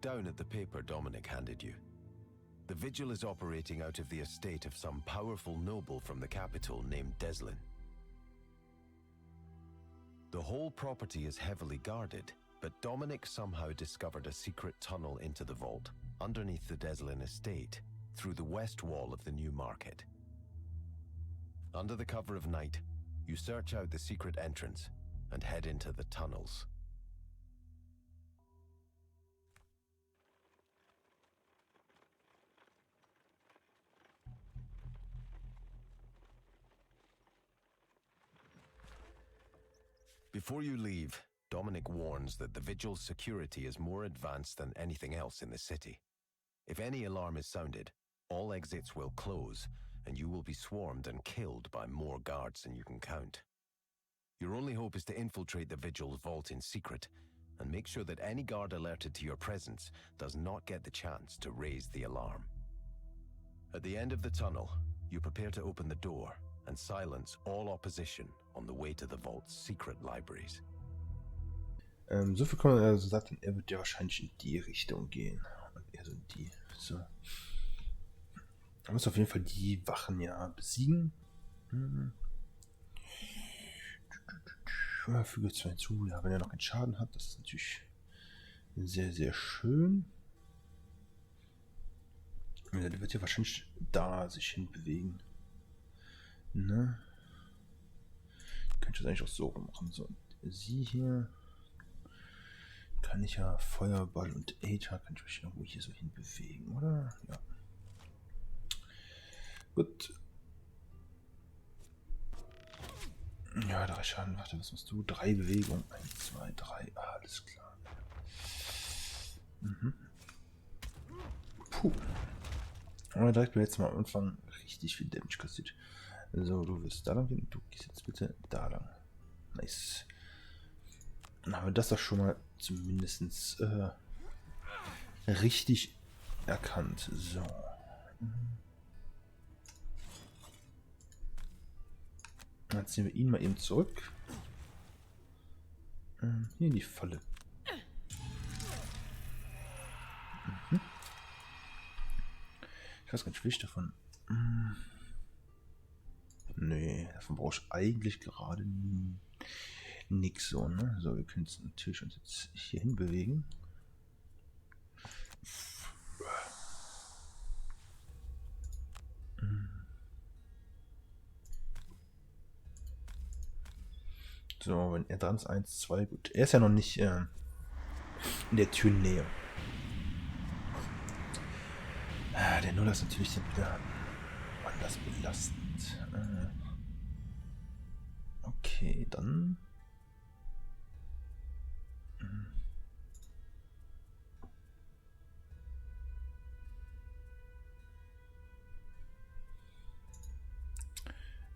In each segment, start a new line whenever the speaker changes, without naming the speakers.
down at the paper Dominic handed you. The vigil is operating out of the estate of some powerful noble from the capital named Deslin. The whole property is heavily guarded, but Dominic somehow discovered a secret tunnel into the vault underneath the Deslin estate through the west wall of the new market. Under the cover of night, you search out the secret entrance and head into the tunnels. Before you leave, Dominic warns that the vigil's security is more advanced than anything else in the city. If any alarm is sounded, all exits will close, and you will be swarmed and killed by more guards than you can count. Your only hope is to infiltrate the vigil's vault in secret, and make sure that any guard alerted to your presence does not get the chance to raise the alarm. At the end of the tunnel, you prepare to open the door and silence all opposition on the way to the vault's secret libraries.
So viel kann man also sagen, er wird ja wahrscheinlich in die Richtung gehen. Und er so in die. So. Man muss auf jeden Fall die Wachen ja besiegen. Ja, füge 2 hinzu. Ja, wenn er noch keinen Schaden hat, das ist natürlich sehr, sehr schön. Ja, der wird ja wahrscheinlich da sich hinbewegen. Ne? Könnte ich das eigentlich auch so machen. So, sie hier. Kann ich ja Feuerball und Aether, kann ich mich irgendwo hier so hinbewegen, oder? Ja. Gut. Ja, 3 Schaden. Warte, was machst du? 3 Bewegungen. 1, 2, 3. Alles klar. Puh. Aber direkt jetzt mal am Anfang richtig viel Damage kassiert. So, du wirst da lang gehen. Du gehst jetzt bitte da lang. Nice. Dann haben wir das doch schon mal zumindest richtig erkannt. So. Dann ziehen wir ihn mal eben zurück. Hier in die Falle. Ich weiß gar nicht, will ich davon. Nee, davon brauche ich eigentlich gerade nix so, ne? So, wir können es natürlich uns jetzt hier hin bewegen. So, wenn er dran ist, 1, 2, gut. Er ist ja noch nicht in der Türnähe. Der Nuller ist natürlich dann wieder anders belastend. Okay, dann.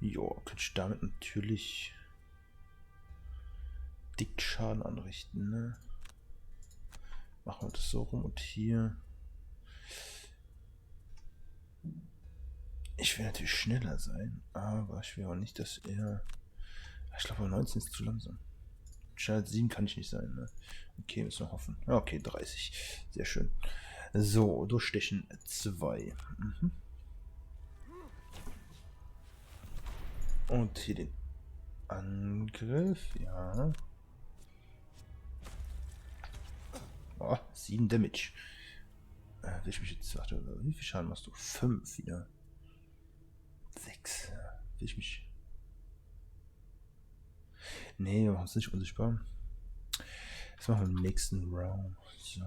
Jo, könnte ich damit natürlich dick Schaden anrichten, ne? Machen wir das so rum und hier. Ich will natürlich schneller sein, aber ich will auch nicht, dass er. Ich glaube, 19 ist zu langsam. Schalt 7 kann ich nicht sein, ne? Okay, müssen wir hoffen. Okay, 30. Sehr schön. So, durchstechen 2. Und hier den Angriff, ja. Oh, 7 Damage. Will ich mich jetzt. Warte, wie viel Schaden machst du? 5 wieder. 6. Will ich mich. Nee, wir machen es nicht unsichtbar. Das machen wir im nächsten Round. So.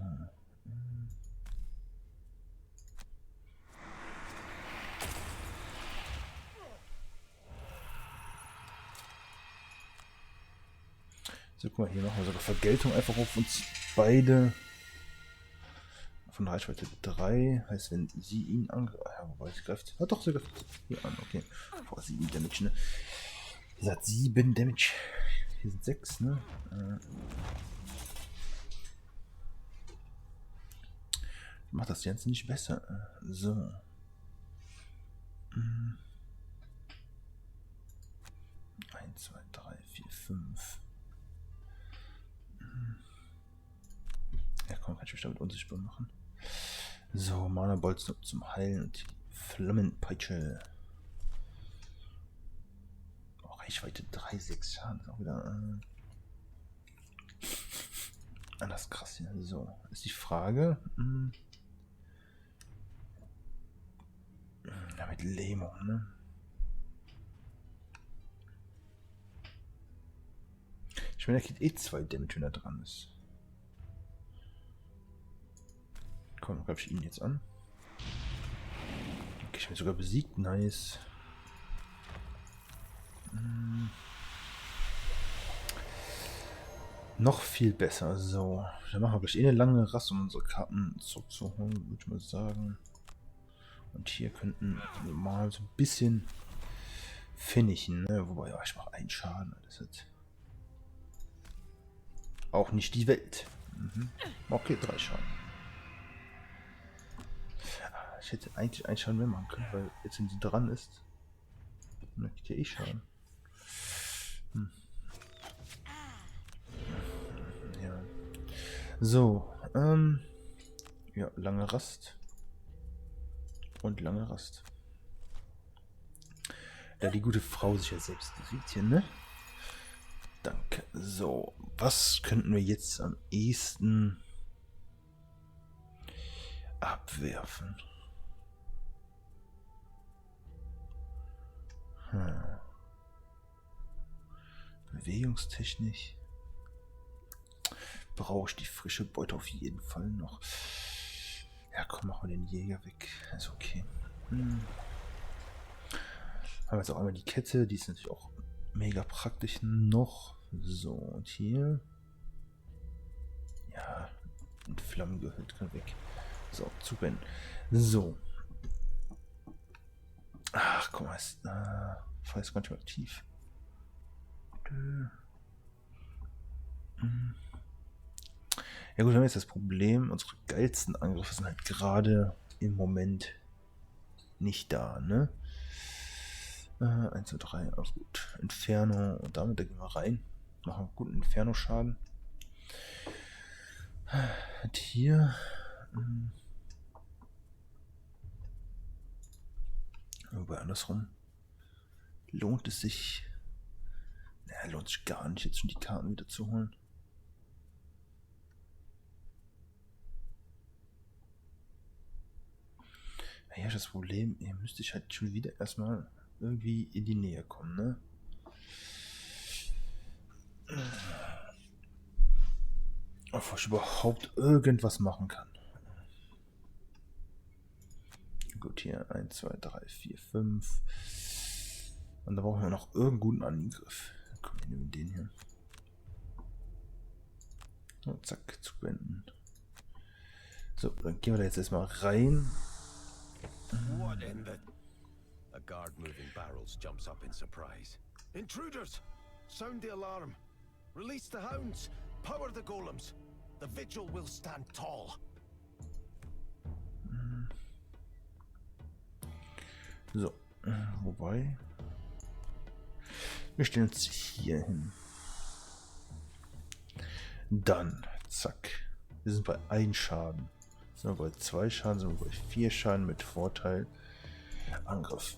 So, guck mal, hier machen wir sogar Vergeltung einfach auf uns beide. Von Reichweite 3. Heißt, wenn sie ihn angreift. Ja, wobei sie greift. Ah, doch, sie greift hier an. Okay. Boah, 7 Damage, ne? Sie hat 7 Damage. Hier sind 6, ne? Macht das Ganze nicht besser. So. 1, 2, 3, 4, 5. Ja, komm, kann ich mich damit unsichtbar machen. So, Mana-Bolzen zum Heilen und die Flammenpeitsche. Oh, Reichweite 3, 6 Schaden. Ist auch wieder anders krass hier. So, ist die Frage. Ja, mit Lähmung, ne? Ich meine, er kriegt eh 2 Damage, wenn er dran ist. Komm, greife ich ihn jetzt an. Okay, ich bin sogar besiegt. Nice. Noch viel besser. So, dann machen wir gleich eine lange Rast, um unsere Karten zurückzuholen, würde ich mal sagen. Und hier könnten wir mal so ein bisschen finishen, ne? Wobei, ja, ich mache einen Schaden. Das ist auch nicht die Welt. Okay, 3 Schaden. Ich hätte eigentlich einen Schaden mehr machen können, weil jetzt, wenn sie dran ist, dann kriegt ja eh Schaden. Ja. So, ja, lange Rast. Und lange Rast. Da die gute Frau sich ja selbst besiegt hier, ne? Danke. So, was könnten wir jetzt am ehesten abwerfen? Bewegungstechnik. Brauche ich die frische Beute auf jeden Fall noch. Ja, komm, machen wir den Jäger weg. Ist okay. Haben wir jetzt auch einmal die Kette. Die ist natürlich auch mega praktisch noch. So, und hier. Ja, mit Flammen gehüllt. Kann weg. So, zuwenden. So. Ach, guck mal. Fall ist ganz schön aktiv. Ja gut, wir haben jetzt das Problem, unsere geilsten Angriffe sind halt gerade im Moment nicht da, ne? 1, 2, 3, also gut. Inferno, und damit da gehen wir rein. Machen wir guten Inferno-Schaden. Und hier. Wobei andersrum. Lohnt es sich. Naja, lohnt sich gar nicht, jetzt schon die Karten wieder zu holen. Ja, das Problem, hier müsste ich halt schon wieder erstmal irgendwie in die Nähe kommen, ne? Bevor ich überhaupt irgendwas machen kann. Gut, hier 1, 2, 3, 4, 5. Und da brauchen wir noch irgendeinen guten Angriff. Komm, wir nehmen den hier. Und zack, zuwenden. So, dann gehen wir da jetzt erstmal rein.
What in the... A guard moving barrels jumps up in surprise. Intruders! Sound the alarm. Release the hounds. Power the golems. The vigil will stand tall.
So, wobei... Wir stellen uns hier hin. Dann, zack. Wir sind bei 1 Schaden. Sind wir bei 2 Schaden, sind wir bei 4 Schaden mit Vorteil. Angriff.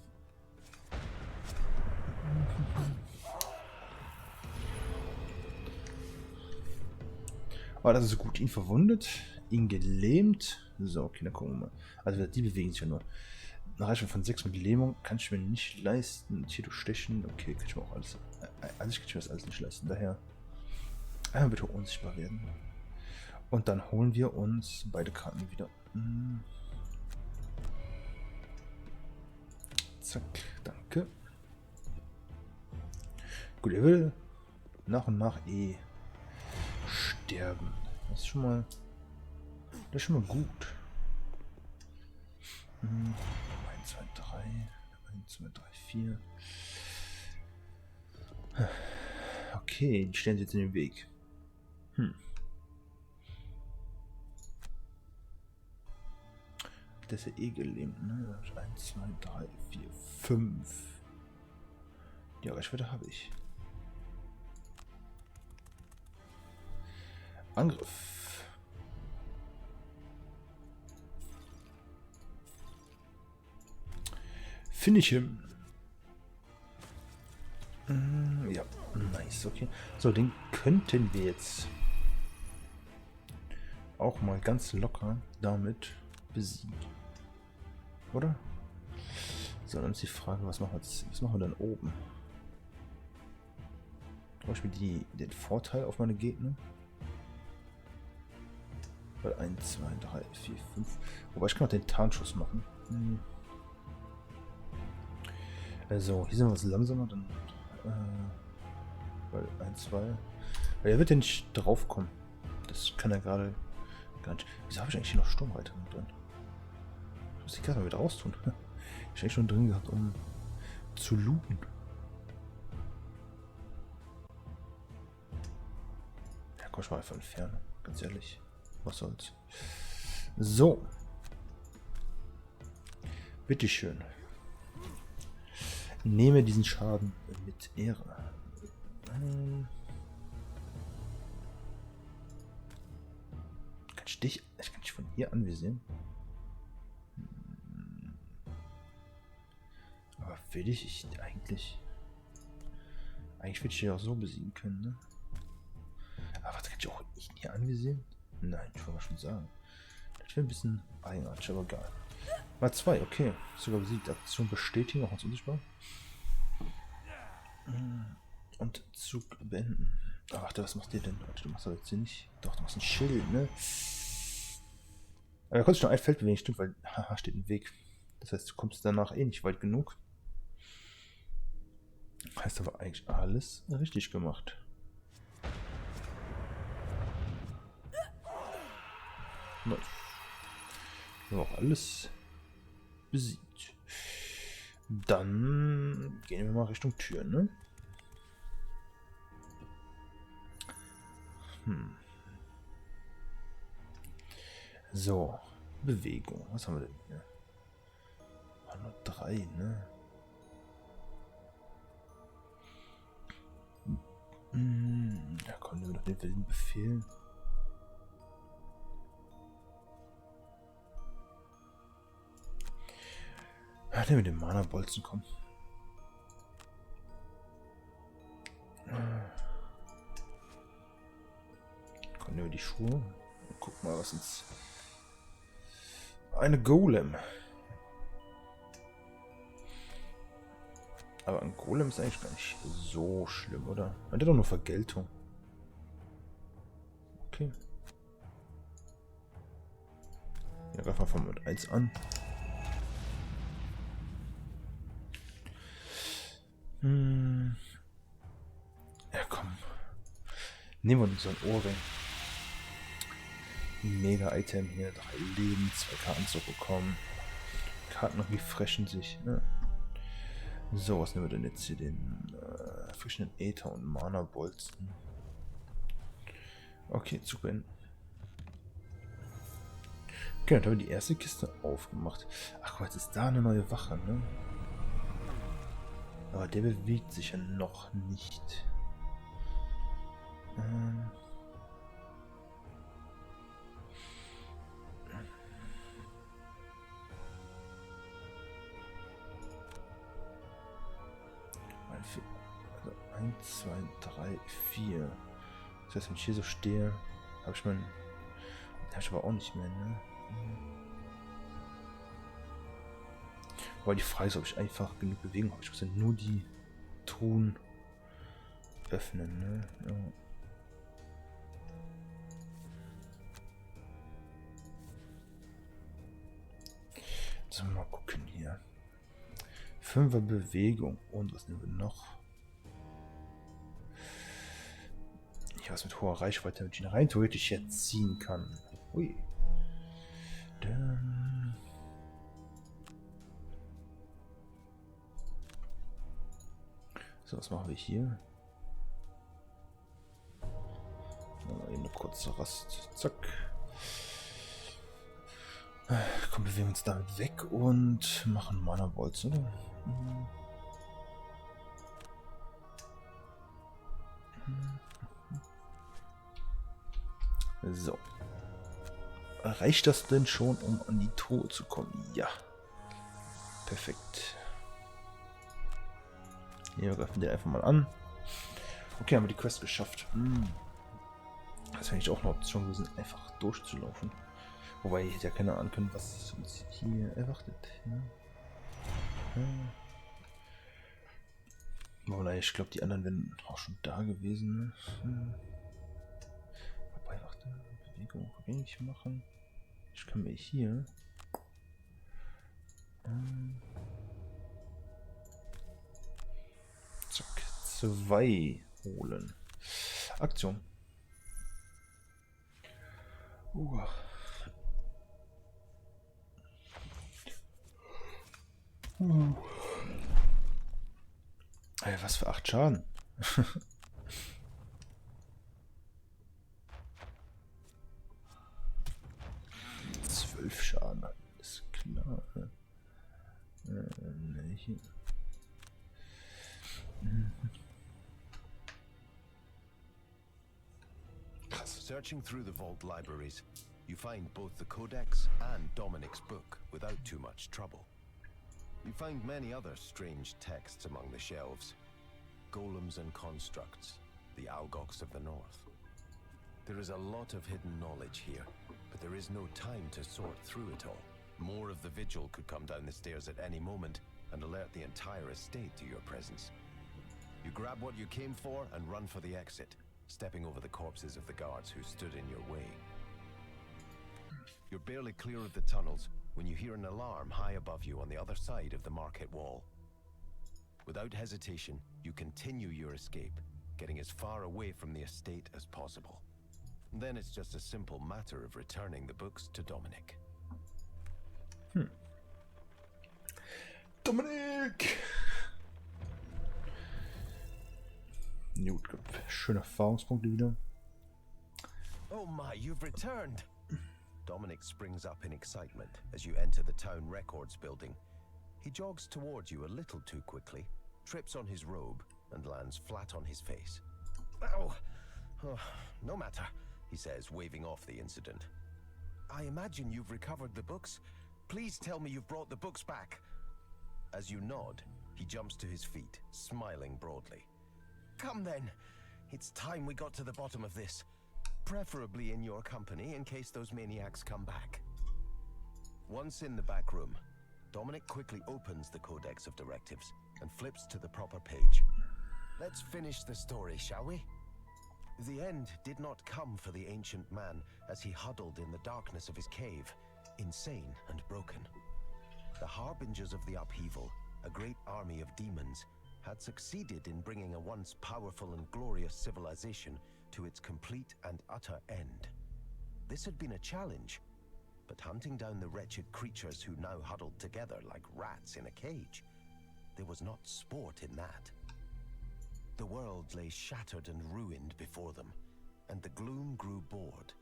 Aber das ist gut. Ihn verwundet, ihn gelähmt. So, okay, dann gucken wir mal. Also die bewegen sich ja nur. Eine Reichweite von 6 mit Lähmung kann ich mir nicht leisten. Hier du stechen. Okay, kann ich mir auch alles. Also ich kann mir das alles nicht leisten. Daher einmal bitte unsichtbar werden. Und dann holen wir uns beide Karten wieder. Zack, danke. Gut, er will nach und nach sterben. Das ist schon mal gut. 1, 2, 3. 1, 2, 3, 4. Okay, die stellen sich jetzt in den Weg. Das ist ja gelähmt, ne? 1, 2, 3, 4, 5. Die Reichweite habe ich. Angriff. Finish him. Ja, nice, okay. So, den könnten wir jetzt auch mal ganz locker damit besiegen. Oder? So, dann ist die Frage, was machen wir jetzt? Was machen wir dann oben? Zum Beispiel den Vorteil auf meine Gegner. Weil 1, 2, 3, 4, 5. Wobei ich kann auch den Tarnschuss machen. Also, hier sind wir was langsamer, dann. Weil 1, 2. Weil er wird ja nicht drauf kommen. Das kann er gerade gar nicht. Wieso habe ich eigentlich hier noch Sturmreiter drin? Ich muss die gerade mal wieder raustun. Ich habe eigentlich schon drin gehabt, um zu looten. Ja, komm, ich mal einfach entfernen. Ganz ehrlich. Was soll's. So. Bitteschön. Nehme diesen Schaden mit Ehre. Kann ich dich von hier anvisieren? Aber will ich eigentlich... Eigentlich will ich dich auch so besiegen können, ne? Aber was kann ich auch nicht hier anvisieren? Nein, ich wollte mal schon sagen. Das wäre ein bisschen eigenartig, aber egal. Mal 2, okay. Sogar besiegt. Aktion bestätigen, auch als unsichtbar. Und Zug beenden. Ach, warte, was macht ihr denn? Du machst aber jetzt hier nicht. Doch, du machst ein Schild, ne? Aber da konntest du nur ein Feld bewegen, stimmt, weil haha, steht ein Weg. Das heißt, du kommst danach eh nicht weit genug. Heißt aber eigentlich alles richtig gemacht. Nice. Wir haben auch alles besiegt. Dann gehen wir mal Richtung Tür, ne? So, Bewegung. Was haben wir denn hier? Nur 3, ne? Ja, komm, nehmen wir doch den wilden Befehl. Ja, nehmen wir den Mana-Bolzen, komm. Komm, nehmen wir die Schuhe. Und guck mal, was uns... Eine Golem. Aber ein Golem ist eigentlich gar nicht so schlimm, oder? Man hat doch nur Vergeltung. Okay. Ja, greif mal von Mod 1 an. Ja, komm. Nehmen wir uns so ein Ohrring. Mega-Item hier. 3 Leben, 2 Karten zurückbekommen. Karten noch refreshen sich. Ne? So, was nehmen wir denn jetzt hier? Den frischen Äther und Mana-Bolzen. Okay, zu beenden. Okay, dann haben wir die erste Kiste aufgemacht. Ach, jetzt ist da eine neue Wache, ne? Aber der bewegt sich ja noch nicht. Also 1, 2, 3, 4. Das heißt, wenn ich hier so stehe, habe ich meinen... Den habe ich aber auch nicht mehr, ne? Aber die Frage ist, ob ich einfach genug Bewegung habe. Ich muss ja nur die Truhen öffnen, ne? Ja. So, mal gucken hier. 5er Bewegung. Und was nehmen wir noch? Hier was mit hoher Reichweite, damit ich ihn rein theoretisch jetzt ziehen kann. Ui. Dann... So, was machen wir hier? Eine kurze Rast. Zack. Komm, bewegen wir uns damit weg und machen Mana Bolts, oder? So. Reicht das denn schon, um an die Truhe zu kommen? Ja. Perfekt. Hier, wir greifen den einfach mal an. Okay, haben wir die Quest geschafft. Das wäre eigentlich auch eine Option gewesen, einfach durchzulaufen. Wobei ich hätte ja keine Ahnung können, was uns hier erwartet. Ja. Aber ich glaube, die anderen wären auch schon da gewesen. Wobei, warte, Bewegung rückgängig machen. Ich kann mir hier... Zack, 2 holen. Aktion. Ey, was für 8 Schaden. 12 Schaden, alles klar. Nee, hier.
Searching through the vault libraries, you find both the codex and Dominic's book without too much trouble. You find many other strange texts among the shelves. Golems and constructs, the Algox of the North. There is a lot of hidden knowledge here, but there is no time to sort through it all. More of the Vigil could come down the stairs at any moment and alert the entire estate to your presence. You grab what you came for and run for the exit, stepping over the corpses of the guards who stood in your way. You're barely clear of the tunnels when you hear an alarm high above you on the other side of the market wall. Without hesitation, you continue your escape, getting as far away from the estate as possible. Then it's just a simple matter of returning the books to Dominic.
Dominic! Gut, schöne Erfahrungspunkte wieder.
Oh my, you've returned! Dominic springs up in excitement as you enter the town records building. He jogs towards you a little too quickly, trips on his robe, and lands flat on his face. Ow! Oh, no matter, he says, waving off the incident. I imagine you've recovered the books. Please tell me you've brought the books back. As you nod, he jumps to his feet, smiling broadly. Come then. It's time we got to the bottom of this. Preferably in your company, in case those maniacs come back. Once in the back room, Dominic quickly opens the Codex of Directives and flips to the proper page. Let's finish the story, shall we? The end did not come for the ancient man as he huddled in the darkness of his cave, insane and broken. The harbingers of the upheaval, a great army of demons, had succeeded in bringing a once powerful and glorious civilization to its complete and utter end. This had been a challenge, but hunting down the wretched creatures who now huddled together like rats in a cage, there was not sport in that. The world lay shattered and ruined before them, and the gloom grew bored.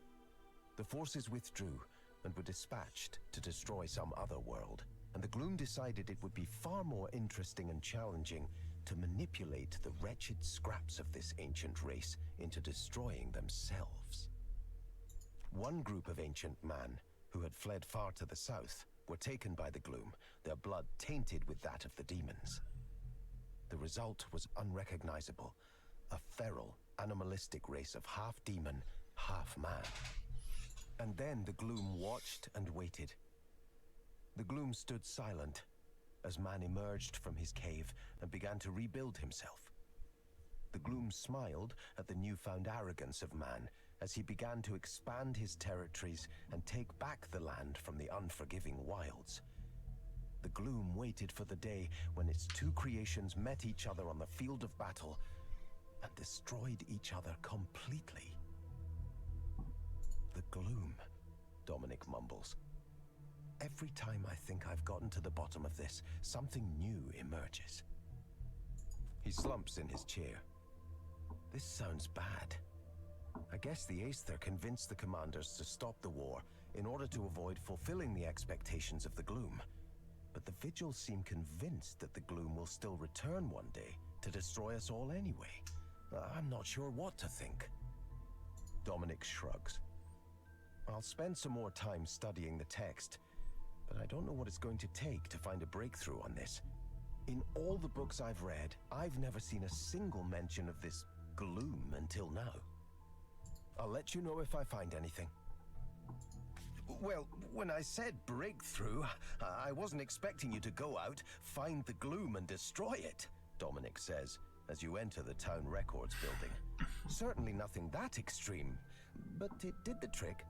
The forces withdrew and were dispatched to destroy some other world, and the gloom decided it would be far more interesting and challenging to manipulate the wretched scraps of this ancient race into destroying themselves. One group of ancient man, who had fled far to the south, were taken by the gloom, their blood tainted with that of the demons. The result was unrecognizable, a feral, animalistic race of half demon, half man. And then the gloom watched and waited. The gloom stood silent as man emerged from his cave and began to rebuild himself. The gloom smiled at the newfound arrogance of man as he began to expand his territories and take back the land from the unforgiving wilds. The gloom waited for the day when its two creations met each other on the field of battle and destroyed each other completely. The gloom, Dominic mumbles. Every time I think I've gotten to the bottom of this, something new emerges. He slumps in his chair. This sounds bad. I guess the Aether convinced the commanders to stop the war in order to avoid fulfilling the expectations of the gloom. But the Vigil seem convinced that the gloom will still return one day to destroy us all anyway. I'm not sure what to think. Dominic shrugs. I'll spend some more time studying the text, but I don't know what it's going to take to find a breakthrough on this. In all the books I've read, I've never seen a single mention of this gloom until now. I'll let you know if I find anything. Well, when I said breakthrough, I wasn't expecting you to go out, find the gloom and destroy it, Dominic says, as you enter the town records building. Certainly nothing that extreme, but it did the trick.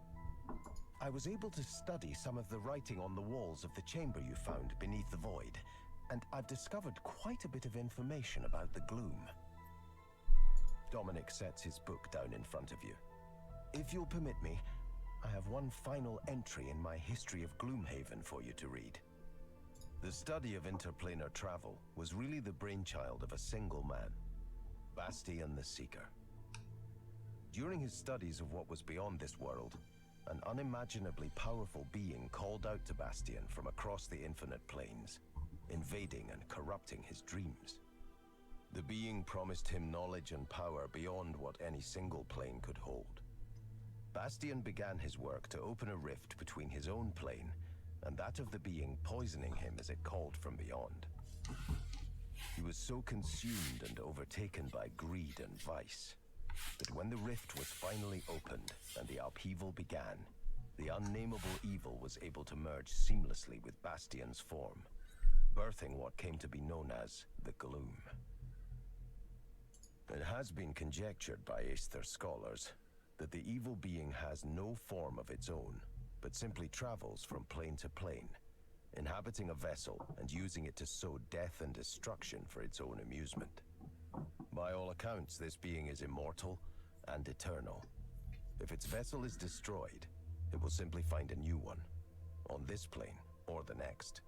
I was able to study some of the writing on the walls of the chamber you found beneath the void, and I've discovered quite a bit of information about the gloom. Dominic sets his book down in front of you. If you'll permit me, I have one final entry in my history of Gloomhaven for you to read. The study of interplanar travel was really the brainchild of a single man, Bastian the Seeker. During his studies of what was beyond this world, an unimaginably powerful being called out to Bastian from across the infinite planes, invading and corrupting his dreams. The being promised him knowledge and power beyond what any single plane could hold. Bastian began his work to open a rift between his own plane and that of the being poisoning him as it called from beyond. He was so consumed and overtaken by greed and vice that when the rift was finally opened and the upheaval began, the unnameable evil was able to merge seamlessly with Bastian's form, birthing what came to be known as the Gloom. It has been conjectured by Aether scholars that the evil being has no form of its own, but simply travels from plane to plane, inhabiting a vessel and using it to sow death and destruction for its own amusement. By all accounts, this being is immortal and eternal. If its vessel is destroyed, it will simply find a new one, on this plane or the next.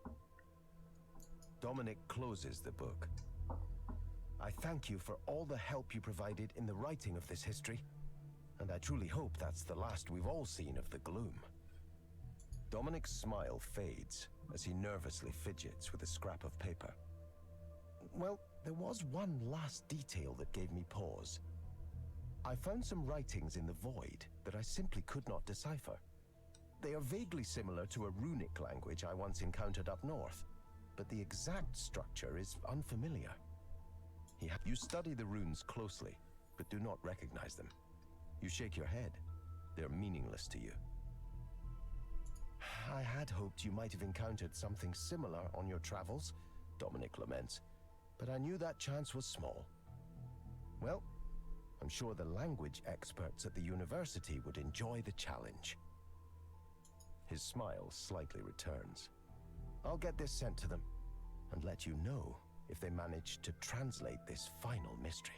Dominic closes the book. I thank you for all the help you provided in the writing of this history, and I truly hope that's the last we've all seen of the gloom. Dominic's smile fades as he nervously fidgets with a scrap of paper. Well, there was one last detail that gave me pause. I found some writings in the void that I simply could not decipher. They are vaguely similar to a runic language I once encountered up north, but the exact structure is unfamiliar. You study the runes closely, but do not recognize them. You shake your head. They're meaningless to you. I had hoped you might have encountered something similar on your travels, Dominic laments, but I knew that chance was small. Well, I'm sure the language experts at the university would enjoy the challenge. His smile slightly returns. I'll get this sent to them and let you know if they manage to translate this final mystery.